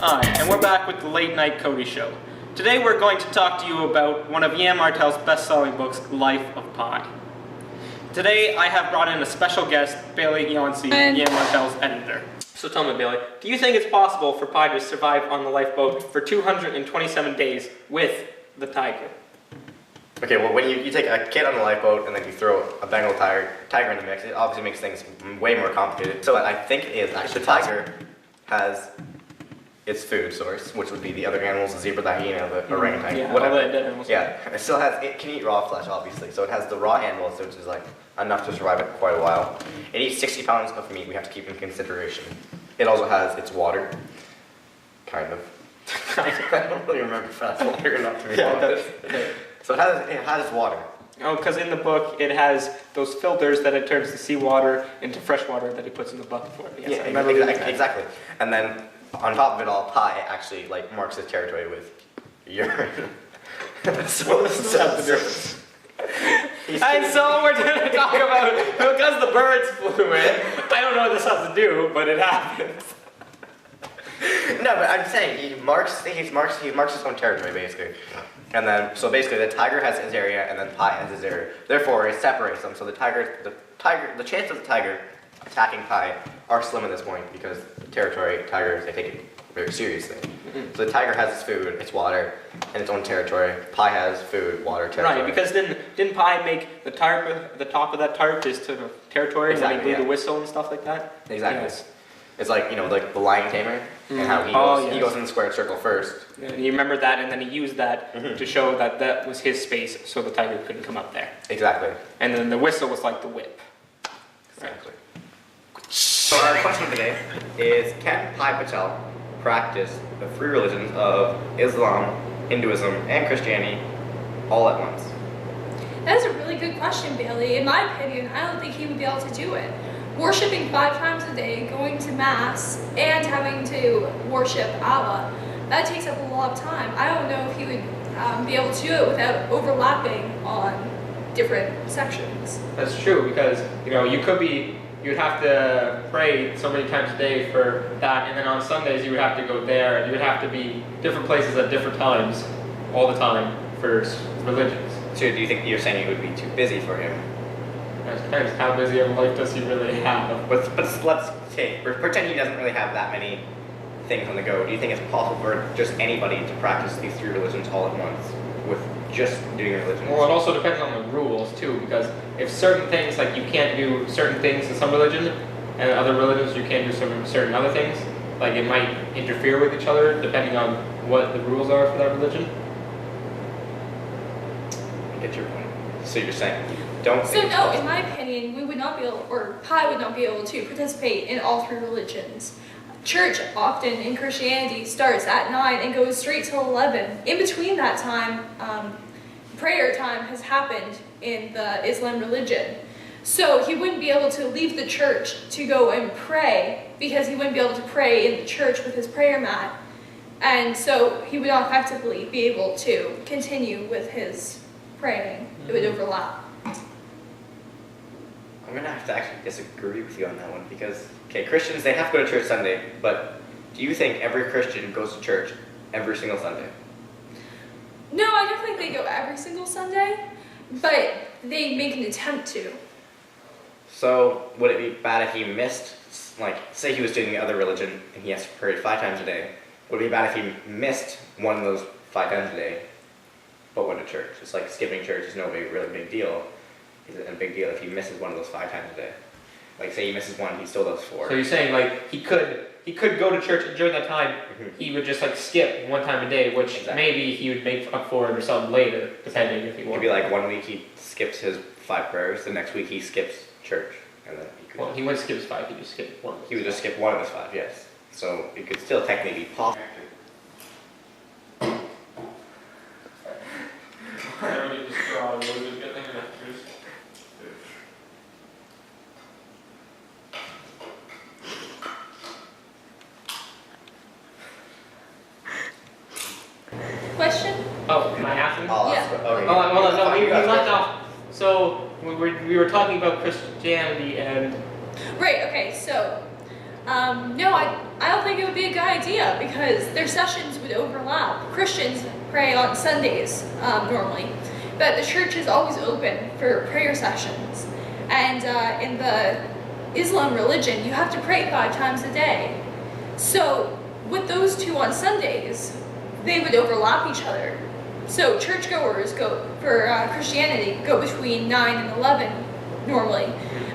Hi, and we're back with the Late Night Cody Show. Today we're going to talk to you about one of Ian Martel's best-selling books, Life of Pi. Today I have brought in a special guest, Bailey Yancey, Ian Martel's editor. So tell me, Bailey, do you think it's possible for Pi to survive on the lifeboat for 227 days with the tiger? Okay, well, when you take a kid on the lifeboat and then you throw a Bengal tiger in the mix, it obviously makes things way more complicated. So what I think is actually the tiger has its food source, which would be the other animals, the zebra, the hyena, the orangutan, whatever. All the dead animals. Yeah, it can eat raw flesh, obviously. So it has the raw animals, which is like enough to survive it for quite a while. It eats 60 pounds of meat, we have to keep in consideration. It also has its water, kind of. I don't really remember if that's water or not, to be honest. So it has its water. Oh, because in the book it has those filters that it turns the seawater into fresh water that he puts in the bucket for it. Yes, Yeah, I remember exactly. And then on top of it all, Pi actually like marks his territory with urine. So this is the difference. And so we're going to talk about, because the birds flew in, I don't know what this has to do, but it happens. No, but I'm saying he marks his own territory basically. And then, so basically the tiger has his area and then Pi has his area. Therefore, it separates them. So the chance of the tiger attacking Pi are slim at this point because the tigers, they take it very seriously. Mm-hmm. So the tiger has its food, its water, and its own territory. Pi has food, water, territory. Right, because didn't Pi make the top of that tarp is to territory when he blew the whistle and stuff like that? Exactly. Yes. It's like, like the lion tamer, and how he goes in the squared circle first. And he remembered that, and then he used that to show that that was his space, so the tiger couldn't come up there. Exactly. And then the whistle was like the whip. Exactly. So our question of the day is, can Pi Patel practice the three religions of Islam, Hinduism, and Christianity all at once? That's a really good question, Bailey. In my opinion, I don't think he would be able to do it. Worshipping 5 times a day, going to Mass, and having to worship Allah, that takes up a lot of time. I don't know if he would be able to do it without overlapping on different sections. That's true, because you'd have to pray so many times a day for that, and then on Sundays you would have to go there, and you would have to be different places at different times all the time for religions. So do you think you're saying it would be too busy for him? It depends, how busy of a life does he really have? But let's pretend he doesn't really have that many things on the go. Do you think it's possible for just anybody to practice these three religions all at once with just doing religions? Well, it also depends on the rules too, because if certain things, like you can't do certain things in some religion, and other religions you can't do certain other things, like it might interfere with each other depending on what the rules are for that religion. I get your point. So you're saying don't. So no, in my opinion, we would not be able, or Pi would not be able to participate in all 3 religions. Church often in Christianity starts at 9 and goes straight till 11. In between that time, prayer time has happened in the Islam religion. So he wouldn't be able to leave the church to go and pray because he wouldn't be able to pray in the church with his prayer mat. And so he would not effectively be able to continue with his praying. It would overlap. I'm going to have to actually disagree with you on that one because, Christians, they have to go to church Sunday, but do you think every Christian goes to church every single Sunday? No, I don't think they go every single Sunday, but they make an attempt to. So, would it be bad if he missed, say he was doing the other religion and he has to pray 5 times a day, would it be bad if he missed one of those 5 times a day, but went to church? It's like skipping church is no really big deal. Is it a big deal if he misses one of those 5 times a day? Like, say he misses one, he still does 4. So you're saying, he could go to church, and during that time, he would just, skip 1 time a day, which maybe he would make up for it or something later, depending if he wanted. It'd be like 1 week he skips his 5 prayers, the next week he skips church, and then he could... Well, he wouldn't skip his 5, he just skipped 1. He would just skip 1 of his 5, yes. So it could still technically be possible. I already just draw a little bit of Question? Oh, can I ask him? Yeah. We left off. So we were talking about Christianity and. Right. Okay. So No, I don't think it would be a good idea because their sessions would overlap. Christians pray on Sundays normally, but the church is always open for prayer sessions. And in the Islam religion, you have to pray 5 times a day. So with those two on Sundays, they would overlap each other. So churchgoers for Christianity go between 9 and 11 normally,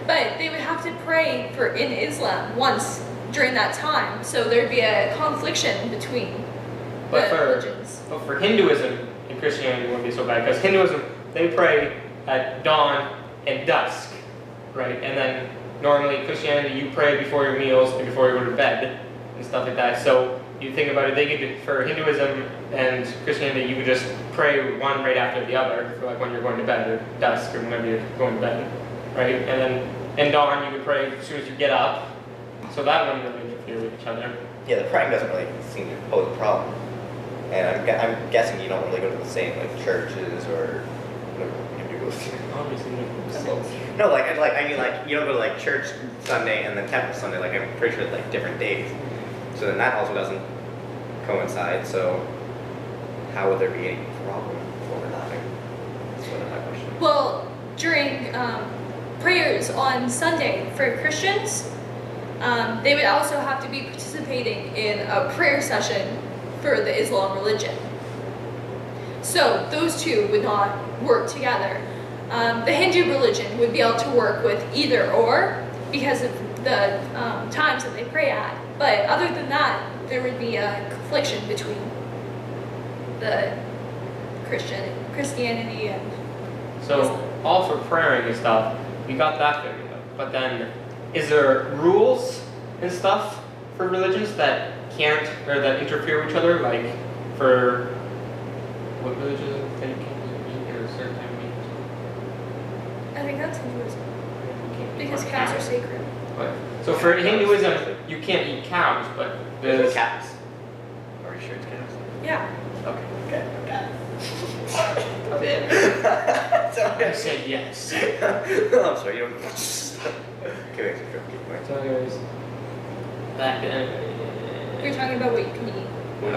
but they would have to pray in Islam once during that time. So there'd be a confliction between the religions. But for Hinduism and Christianity, it wouldn't be so bad because Hinduism, they pray at dawn and dusk, right? And then normally Christianity, you pray before your meals and before you go to bed and stuff like that. So you think about it, for Hinduism and Christianity, you could just pray one right after the other for like when you're going to bed or dusk or whenever you're going to bed, right? And then in dawn, you could pray as soon as you get up. So that wouldn't really interfere with each other. Yeah, the praying doesn't really seem to pose a problem. And I'm guessing you don't really go to the same like churches or you go Obviously, no, I mean you don't go to like church Sunday and then temple Sunday. Like I'm pretty sure it's like different days. So then that also doesn't coincide. So how would there be any problem with overlapping? That's sort of my question. Well, during prayers on Sunday for Christians, they would also have to be participating in a prayer session for the Islam religion. So those two would not work together. The Hindu religion would be able to work with either or because of the times that they pray at. But other than that, there would be a confliction between the Christianity and So all for praying and stuff, we got that figured out. But then, is there rules and stuff for religions that can't or that interfere with each other? Like for what religion that you can't eat at a certain time of meat? I think that's Hinduism because cows are sacred. But, so for Hinduism, you can't eat cows, but There's cows. Are you sure it's cows? Yeah. Okay. I said yes. I'm sorry, you don't. Okay, keep So anyways, back You're talking about what you can eat.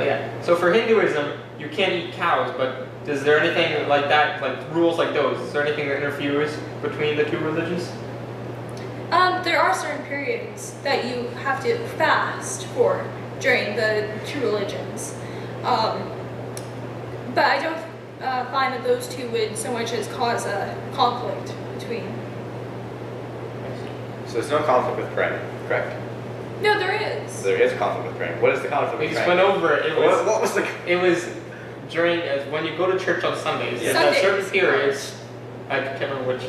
yeah. So for Hinduism, you can't eat cows, but is there anything like that, like rules like those? Is there anything that interferes between the two religions? There are certain periods that you have to fast for during the two religions. But I don't find that those two would so much as cause a conflict between. So there's no conflict with praying, correct? No, there is. There is conflict with praying. What is the conflict We with just praying? went over it. What was the? It was during when you go to church on Sundays. Yeah. There's certain Sundays. periods. I can't remember what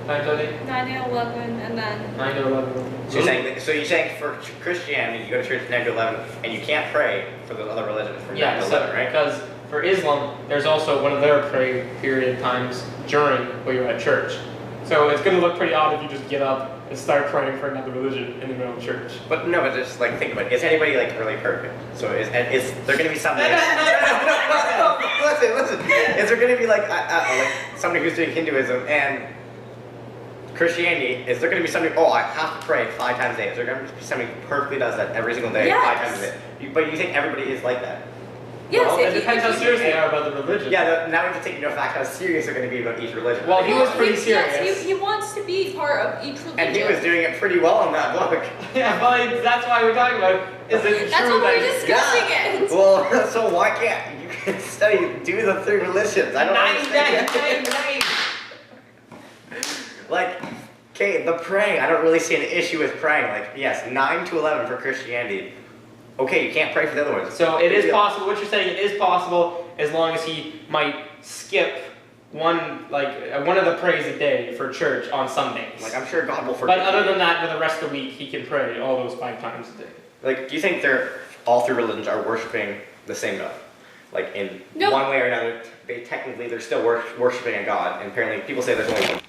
times are they? 9 and 11, and then 9 to 11. So you're saying for Christianity, you go to church 9 to 11, and you can't pray for the other religions from 9 Yeah, to so 11, right? because for Islam, there's also one of their prayer period times during when you're at church. So it's going to look pretty odd if you just get up and start praying for another religion in the middle of church. But no, but just like think about it. Is anybody like really perfect? So is there going to be somebody? No. Listen. Is there going to be like somebody who's doing Hinduism and Christianity? Is there going to be somebody? Oh, I have to pray 5 times a day. Is there going to be somebody who perfectly does that every single day, Yes. 5 times a day? But you think everybody is like that? yes, Well, if it you- depends if how you- serious they are about the religion. Yeah. Now we have to take into fact how serious they're going to be about each religion. Well, he was Well, pretty yes, serious. he wants to be part of each religion. and he was doing it pretty well in that book. Yeah, but that's why we're talking about it. Is it That's true what we're that discussing it. Well, so why can't you can do the 3 religions? I don't understand. Like, okay, the praying, I don't really see an issue with praying. Like, yes, 9 to 11 for Christianity. Okay, you can't pray for the other ones. So it is possible, what you're saying, it is possible as long as he might skip one of the prays a day for church on Sundays. Like, I'm sure God will forgive But other you. than that, for the rest of the week, he can pray all those 5 times a day. Like, do you think all 3 religions are worshiping the same God? Like, in No. one way or another, they're still worshiping a God. And apparently, people say there's only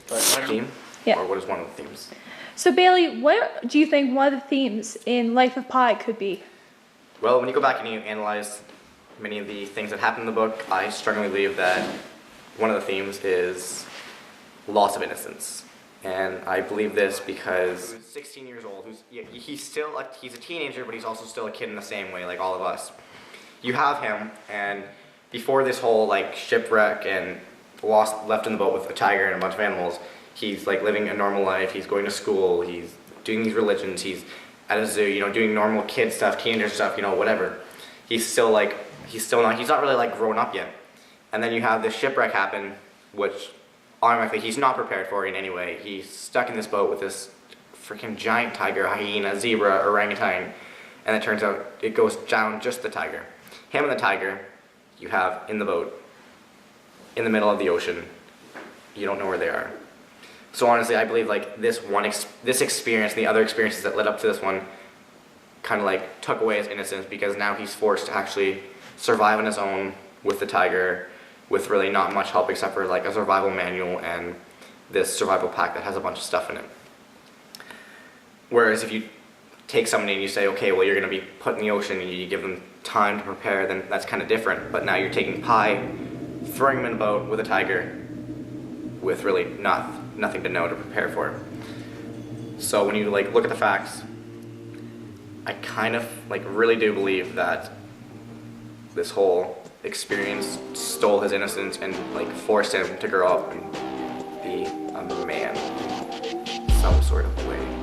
one theme. Yeah. Or what is one of the themes? So Bailey, what do you think one of the themes in Life of Pi could be? Well, when you go back and you analyze many of the things that happen in the book, I strongly believe that one of the themes is loss of innocence. And I believe this because he's 16 years old, he's a teenager, but he's also still a kid in the same way, like all of us. You have him, and before this whole like shipwreck and left in the boat with a tiger and a bunch of animals, he's like living a normal life, he's going to school, he's doing these religions, he's at a zoo, you know, doing normal kid stuff, teenager stuff, you know, whatever. He's not really like grown up yet. And then you have this shipwreck happen, which automatically he's not prepared for in any way. He's stuck in this boat with this freaking giant tiger, hyena, zebra, orangutan, and it turns out it goes down just the tiger. Him and the tiger you have in the boat, in the middle of the ocean. You don't know where they are. So honestly, I believe like this experience and the other experiences that led up to this one kind of like took away his innocence, because now he's forced to actually survive on his own with the tiger, with really not much help except for like a survival manual and this survival pack that has a bunch of stuff in it. Whereas if you take somebody and you say, okay, well, you're going to be put in the ocean and you give them time to prepare, then that's kind of different. But now you're taking Pi, throwing him in a boat with a tiger with really nothing to know to prepare for. So when you like look at the facts, I kind of like really do believe that this whole experience stole his innocence and like forced him to grow up and be a man in some sort of way.